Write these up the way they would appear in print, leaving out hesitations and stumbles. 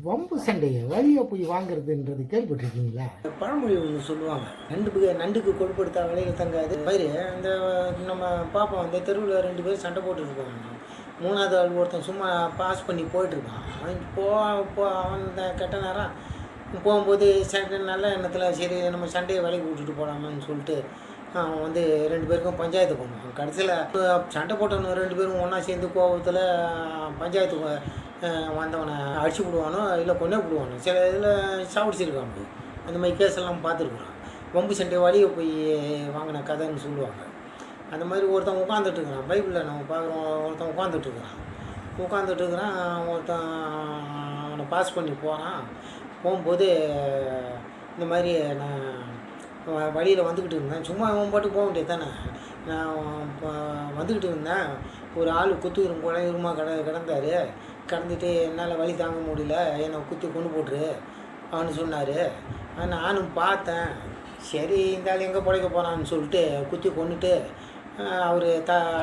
வம்பு சண்டையை வெளியே போய் வாங்குறதுன்றது கேள்விப்பட்டிருக்கீங்களா? பழமொழி ஒன்று சொல்லுவாங்க, நண்டுக்கு கொடுப்படுத்தா விலையில் தங்காது மாதிரி. இந்த நம்ம பாப்போம், இந்த தெருவில் 2 பேர் சண்டை போட்டுருப்பாங்க. 3வது ஆள் ஒருத்தன் சும்மா பாஸ் பண்ணி போயிட்டுருக்கான். அவன் இந்த கெட்ட நேரம் போகும்போது நல்ல எண்ணத்தில் சரி நம்ம சண்டையை விலைக்கு விட்டுட்டு போகலாமான்னு சொல்லிட்டு அவன் வந்து 2 பேருக்கும் பஞ்சாயத்து பண்ணுவான். கடைசியில் சண்டை போட்டவங்க 2 பேரும் ஒன்றா சேர்ந்து கோபத்தில் பஞ்சாயத்துக்கு வந்தவனை அடிச்சு விடுவானோ இல்லை கொண்டே விடுவானோ. சில இதில் சாப்பிடிச்சிருக்காங்க. அந்த மாதிரி கேஸெல்லாம் பார்த்துருக்குறான். வம்பு சண்டை வழியை போய் வாங்கின கதைன்னு சொல்லுவாங்க. அந்த மாதிரி ஒருத்தன் உட்காந்துட்ருக்குறான். பைபிளில் நம்ம பார்க்குறோம், ஒருத்தன் உட்காந்துட்ருக்குறான். ஒருத்தன் அவனை பாஸ் பண்ணி போகும்போது இந்த மாதிரி நான் வழியில் வந்துக்கிட்டு இருந்தேன். சும்மா அவன் பாட்டு போக வேண்டியது தானே. நான் வந்துக்கிட்டு இருந்தேன். ஒரு ஆள் குத்துக்கிறோம் குழையுமா கிடந்தார். கிடந்துட்டு என்னால் வலி தாங்க முடியல, என்னை குத்தி கொண்டு போட்டுரு அவனு சொன்னார். நானும் பார்த்தேன், சரி இந்த ஆள் எங்கே பிழைக்க போகிறான்னு சொல்லிட்டு குத்தி கொண்டுட்டு அவர்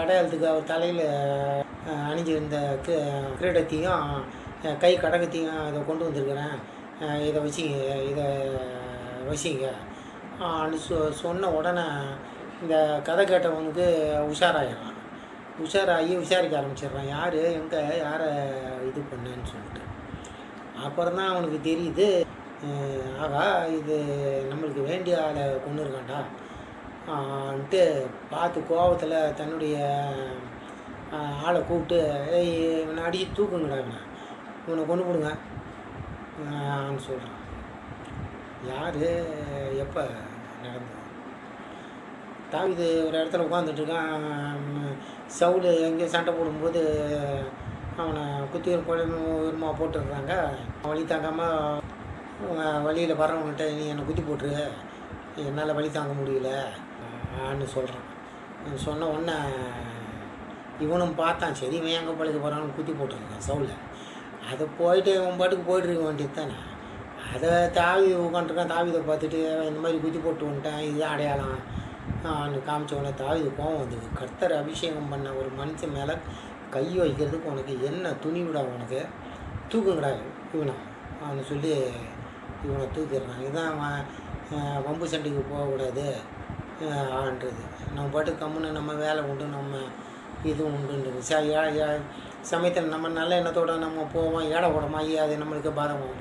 அடையாளத்துக்கு அவர் தலையில் அணிஞ்சிருந்த கிரீடத்தையும் கை கடகத்தையும் இதை கொண்டு வந்திருக்கிறேன், இதை வச்சிங்க சொன்ன உடனே இந்த கதை கேட்டவனுக்கு உஷாராயிடறான். உஷாராகி விசாரிக்க ஆரம்பிச்சிடுறான், யார் எங்கே யாரை இது பண்ணேன்னு சொல்லிட்டு. அப்புறம் தான் அவனுக்கு தெரியுது, ஆகா இது நம்மளுக்கு வேண்டிய ஆளை கொண்டு இருக்கான்டா ன்ட்டு பார்த்து கோபத்தில் தன்னுடைய ஆளை கூப்பிட்டு, இவனை அடித்து தூக்குங்கடா, இவனை கொண்டு போடுங்க சொல்கிறான். யார் எப்போ நடந்தது? தாவீது ஒரு இடத்துல உட்காந்துட்ருக்கான். சவுல் எங்கேயோ சண்டை போடும்போது அவனை குத்தி உயரமாக போட்டுடுறாங்க. வழி தாங்காமல் வழியில் வரவன்கிட்ட நீ என்னை குத்தி போட்டுரு, என்னால் வழி தாங்க முடியல சொல்கிறான். சொன்ன உடனே இவனும் பார்த்தான், சரி இவன் எங்கே பழக்க போகிறான்னு குத்தி போட்டுருக்கான் சவுலை. அதை போயிட்டு இவன் பாட்டுக்கு போயிட்டுருக்க வேண்டியது தானே. அதை உட்காந்துருக்கான். தாவீதை பார்த்துட்டு இந்த மாதிரி குத்தி போட்டு வந்துட்டேன், இதுதான் அடையாளம் காமிச்சவனை தாவீது கோவம் வந்தது. கர்த்தர் அபிஷேகம் பண்ண ஒரு மனுஷன் மேலே கை வைக்கிறதுக்கு உனக்கு என்ன துணி விடா, உனக்கு தூக்குங்கடா இவனை அவனை சொல்லி இவனை தூக்கிடுறான். இதுதான் வம்பு சண்டைக்கு போகக்கூடாது ஆன்றது. நம்ம பாட்டு கம்முன்னு நம்ம வேலை உண்டு, நம்ம இதுவும் உண்டுன்றது. சமயத்தில் நம்ம நல்ல எண்ணத்தோடு நம்ம போவோம், ஏடை கூடமாகி அது நம்மளுக்கு பாதகம்